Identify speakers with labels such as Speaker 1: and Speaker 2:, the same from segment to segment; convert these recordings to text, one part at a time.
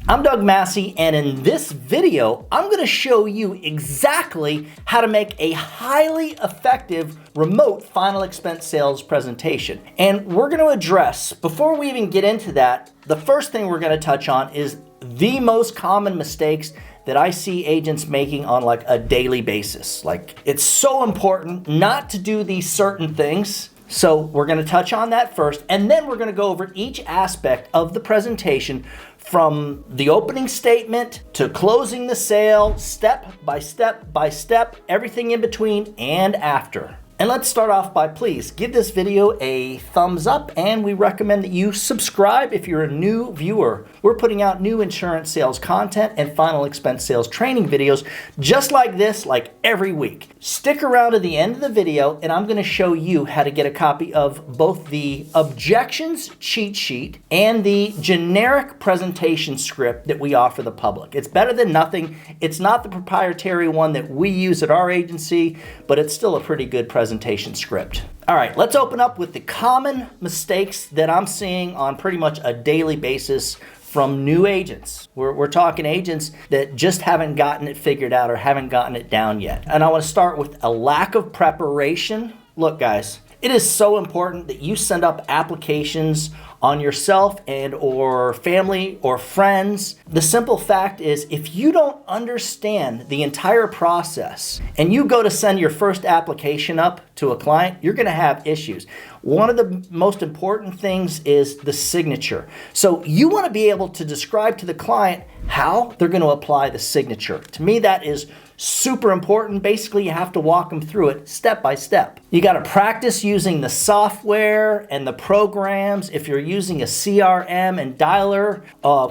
Speaker 1: I'm Doug Massey, and in this video, I'm going to show you exactly how to make a highly effective remote final expense sales presentation. And we're going to address, before we even get into that, the first thing we're going to touch on is the most common mistakes that I see agents making on like a daily basis. Like, it's so important not to do these certain things. So we're going to touch on that first, and then we're going to go over each aspect of the presentation from the opening statement to closing the sale, step by step by step, everything in between and after. And let's start off by, please give this video a thumbs up, and we recommend that you subscribe if you're a new viewer. We're putting out new insurance sales content and final expense sales training videos just like this, like every week. Stick around to the end of the video, and I'm going to show you how to get a copy of both the objections cheat sheet and the generic presentation script that we offer the public. It's better than nothing. It's not the proprietary one that we use at our agency, but it's still a pretty good presentation script. All right, let's open up with the common mistakes that I'm seeing on pretty much a daily basis from new agents. We're talking agents that just haven't gotten it figured out or haven't gotten it down yet. And I want to start with a lack of preparation. Look, guys, it is so important that you send up applications on yourself and or family or friends. The simple fact is, if you don't understand the entire process and you go to send your first application up to a client, you're going to have issues. One of the most important things is the signature. So you want to be able to describe to the client how they're going to apply the signature. To me, that is super important. Basically, you have to walk them through it step by step. You got to practice using the software and the programs. If you're using a CRM and dialer,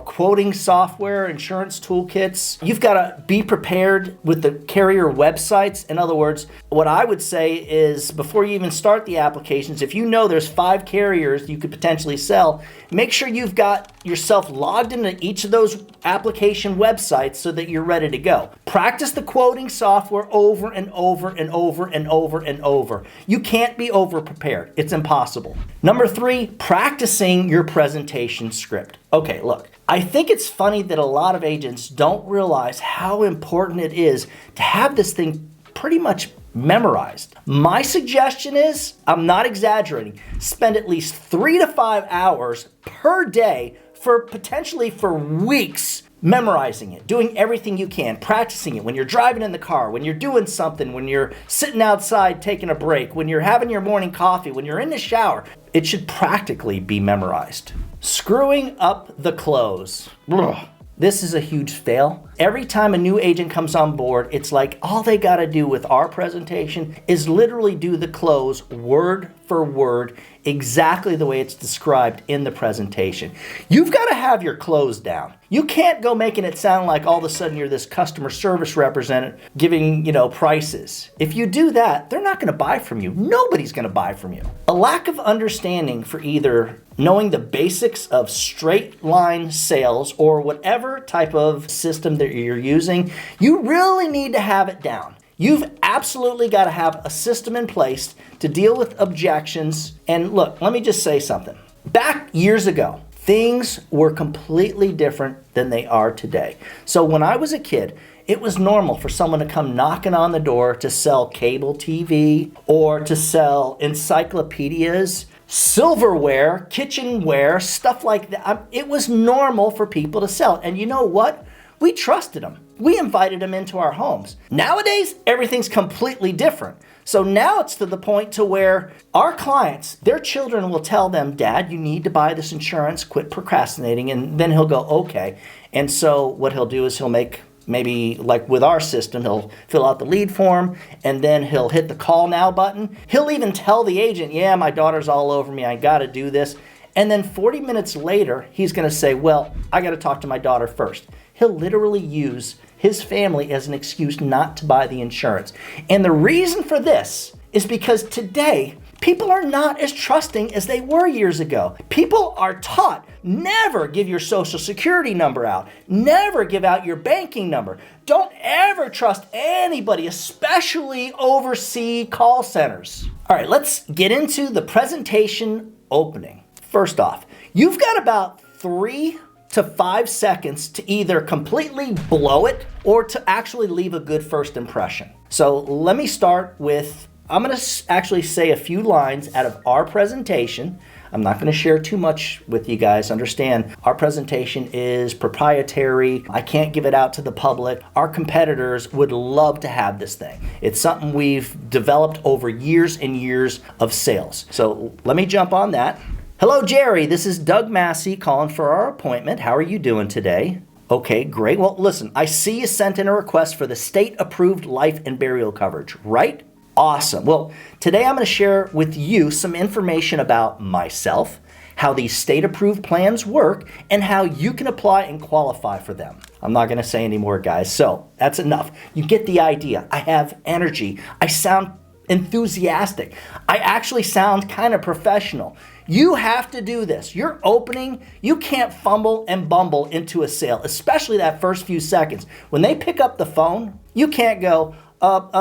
Speaker 1: quoting software, insurance toolkits, you've got to be prepared with the carrier websites. In other words, what I would say is, before you even start the applications, if you know there's 5 carriers you could potentially sell, make sure you've got yourself logged into each of those application websites so that you're ready to go. Practice the quoting software over and over and over and over and over. You can't be over prepared. It's impossible. Number 3, practicing your presentation script. Okay, look, I think it's funny that a lot of agents don't realize how important it is to have this thing pretty much memorized. My suggestion is, I'm not exaggerating, spend at least 3 to 5 hours per day for potentially for weeks memorizing it, doing everything you can, practicing it when you're driving in the car, when you're doing something, when you're sitting outside taking a break, when you're having your morning coffee, when you're in the shower. It should practically be memorized. Screwing up the close. Ugh. This is a huge fail. Every time a new agent comes on board, it's like all they got to do with our presentation is literally do the close word for word, exactly the way it's described in the presentation. You've got to have your close down. You can't go making it sound like all of a sudden you're this customer service representative giving, prices. If you do that, they're not going to buy from you. Nobody's going to buy from you. A lack of understanding for either knowing the basics of straight line sales or whatever type of system that you're using, you really need to have it down. You've absolutely got to have a system in place to deal with objections. And look, let me just say something. Back years ago, things were completely different than they are today. So when I was a kid, it was normal for someone to come knocking on the door to sell cable TV or to sell encyclopedias, silverware, kitchenware, stuff like that. It was normal for people to sell. And you know what? We trusted them. We invited them into our homes. Nowadays, everything's completely different. So now it's to the point to where our clients, their children will tell them, Dad, you need to buy this insurance, quit procrastinating. And then he'll go, okay. And so what he'll do is he'll make, maybe like with our system, he'll fill out the lead form and then he'll hit the call now button. He'll even tell the agent, yeah, my daughter's all over me. I got to do this. And then 40 minutes later, he's going to say, well, I got to talk to my daughter first. He'll literally use his family as an excuse not to buy the insurance. And the reason for this is because today, people are not as trusting as they were years ago. People are taught, never give your social security number out. Never give out your banking number. Don't ever trust anybody, especially overseas call centers. All right, let's get into the presentation opening. First off, you've got about 3 to 5 seconds to either completely blow it or to actually leave a good first impression. So let me start with, I'm going to actually say a few lines out of our presentation. I'm not going to share too much with you guys. Understand, our presentation is proprietary. I can't give it out to the public. Our competitors would love to have this thing. It's something we've developed over years and years of sales. So let me jump on that. Hello, Jerry. This is Doug Massey calling for our appointment. How are you doing today? Okay, great. Well, listen, I see you sent in a request for the state-approved life and burial coverage, right? Awesome. Well, today I'm going to share with you some information about myself, how these state-approved plans work, and how you can apply and qualify for them. I'm not going to say any more, guys, so that's enough. You get the idea. I have energy. I sound enthusiastic. I actually sound kind of professional. You have to do this. You're opening, you can't fumble and bumble into a sale, especially that first few seconds. When they pick up the phone, you can't go, hold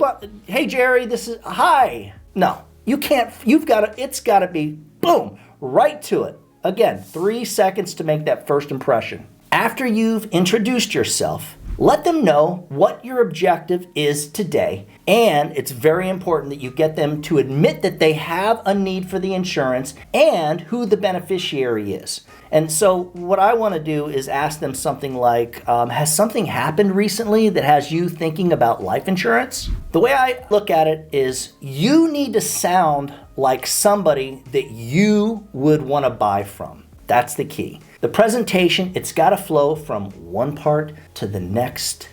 Speaker 1: on. Hey, Jerry, this is, hi. No, you can't, it's gotta be, boom, right to it. Again, 3 seconds to make that first impression. After you've introduced yourself, let them know what your objective is today, and it's very important that you get them to admit that they have a need for the insurance and who the beneficiary is. And so what I want to do is ask them something like, has something happened recently that has you thinking about life insurance? The way I look at it is you need to sound like somebody that you would want to buy from. That's the key. The presentation, it's got to flow from one part to the next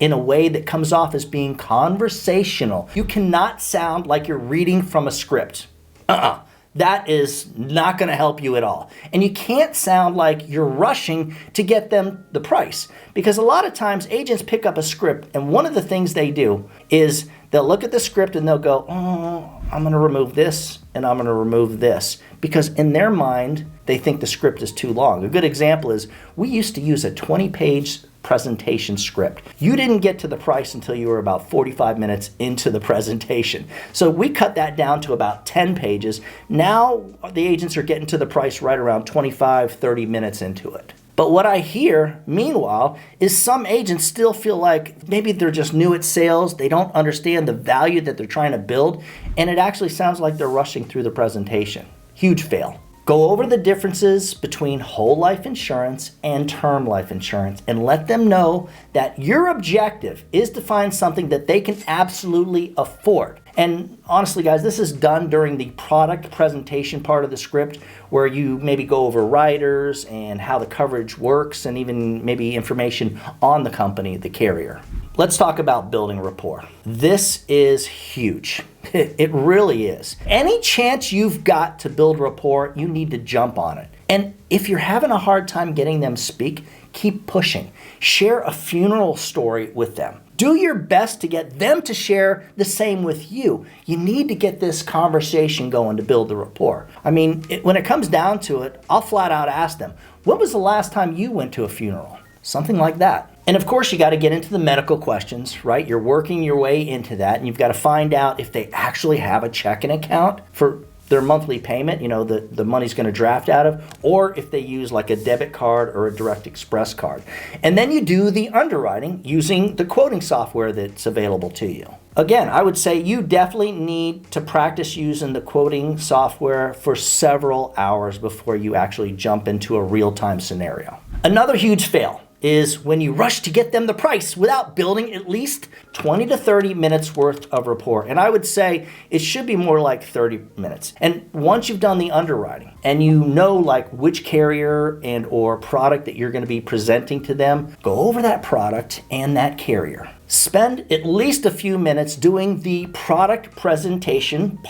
Speaker 1: in a way that comes off as being conversational. You cannot sound like you're reading from a script. That is not going to help you at all. And you can't sound like you're rushing to get them the price, because a lot of times agents pick up a script, and one of the things they do is they'll look at the script and they'll go, I'm going to remove this and I'm going to remove this, because in their mind, they think the script is too long. A good example is we used to use a 20-page presentation script. You didn't get to the price until you were about 45 minutes into the presentation. So we cut that down to about 10 pages. Now the agents are getting to the price right around 25, 30 minutes into it. But what I hear, meanwhile, is some agents still feel like maybe they're just new at sales, they don't understand the value that they're trying to build, and it actually sounds like they're rushing through the presentation. Huge fail. Go over the differences between whole life insurance and term life insurance and let them know that your objective is to find something that they can absolutely afford. And honestly, guys, this is done during the product presentation part of the script, where you maybe go over riders and how the coverage works and even maybe information on the company, the carrier. Let's talk about building rapport. This is huge. It really is. Any chance you've got to build rapport, you need to jump on it. And if you're having a hard time getting them to speak, keep pushing. Share a funeral story with them. Do your best to get them to share the same with you. You need to get this conversation going to build the rapport. I mean, when it comes down to it, I'll flat out ask them, when was the last time you went to a funeral? Something like that. And of course, you got to get into the medical questions, right? You're working your way into that, and you've got to find out if they actually have a checking account for their monthly payment, the money's going to draft out of, or if they use like a debit card or a direct express card. And then you do the underwriting using the quoting software that's available to you. Again, I would say you definitely need to practice using the quoting software for several hours before you actually jump into a real-time scenario. Another huge fail is when you rush to get them the price without building at least 20 to 30 minutes worth of rapport. And I would say it should be more like 30 minutes. And once you've done the underwriting and you know like which carrier and or product that you're going to be presenting to them, go over that product and that carrier. Spend at least a few minutes doing the product presentation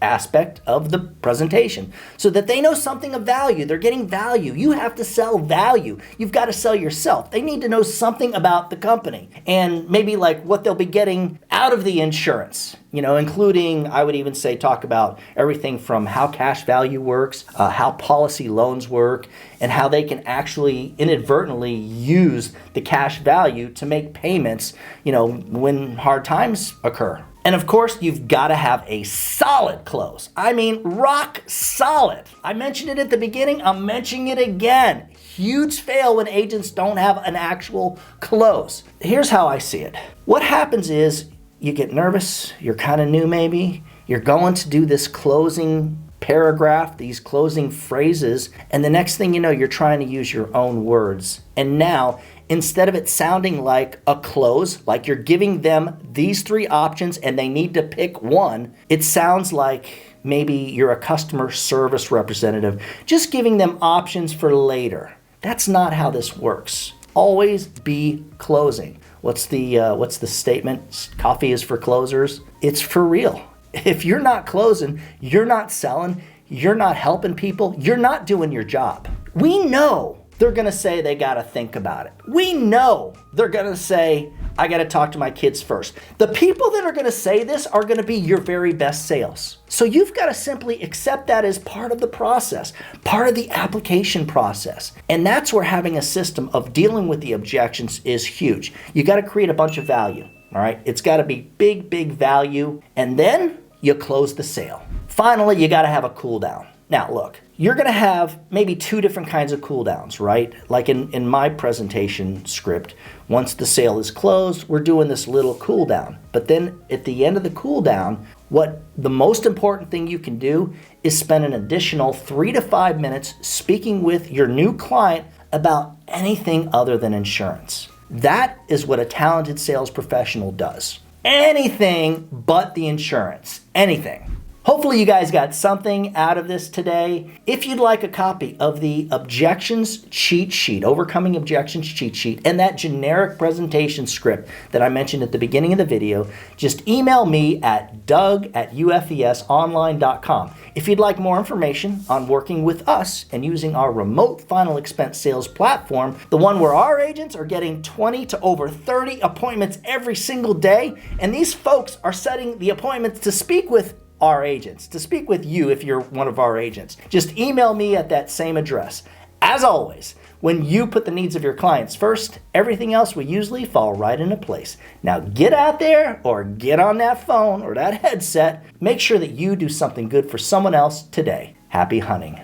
Speaker 1: aspect of the presentation so that they know something of value. They're getting value. You have to sell value. You've got to sell yourself. They need to know something about the company and maybe like what they'll be getting out of the insurance, including, I would even say, talk about everything from how cash value works, how policy loans work, and how they can actually inadvertently use the cash value to make payments, when hard times occur. And of course, you've got to have a solid close. I mean, rock solid. I mentioned it at the beginning, I'm mentioning it again. Huge fail when agents don't have an actual close. Here's how I see it. What happens is you get nervous, you're kind of new maybe, you're going to do this closing paragraph, these closing phrases, and the next thing you know, you're trying to use your own words. And now, instead of it sounding like a close, like you're giving them these 3 options and they need to pick one, it sounds like maybe you're a customer service representative, just giving them options for later. That's not how this works. Always be closing. What's the statement? Coffee is for closers. It's for real. If you're not closing, you're not selling, you're not helping people, you're not doing your job. We know they're gonna say they gotta think about it. We know they're gonna say, I gotta talk to my kids first. The people that are gonna say this are gonna be your very best sales. So you've gotta simply accept that as part of the process, part of the application process. And that's where having a system of dealing with the objections is huge. You gotta create a bunch of value, all right? It's gotta be big, big value, and then you close the sale. Finally, you gotta have a cool down. Now look, you're gonna have maybe 2 different kinds of cool downs, right? Like in my presentation script, once the sale is closed, we're doing this little cool down. But then at the end of the cool down, what the most important thing you can do is spend an additional 3 to 5 minutes speaking with your new client about anything other than insurance. That is what a talented sales professional does. Anything but the insurance, anything. Hopefully you guys got something out of this today. If you'd like a copy of the objections cheat sheet, overcoming objections cheat sheet, and that generic presentation script that I mentioned at the beginning of the video, just email me at doug@ufesonline.com. If you'd like more information on working with us and using our remote final expense sales platform, the one where our agents are getting 20 to over 30 appointments every single day, and these folks are setting the appointments to speak with our agents, to speak with you if you're one of our agents. Just email me at that same address. As always, when you put the needs of your clients first, everything else will usually fall right into place. Now get out there or get on that phone or that headset. Make sure that you do something good for someone else today. Happy hunting.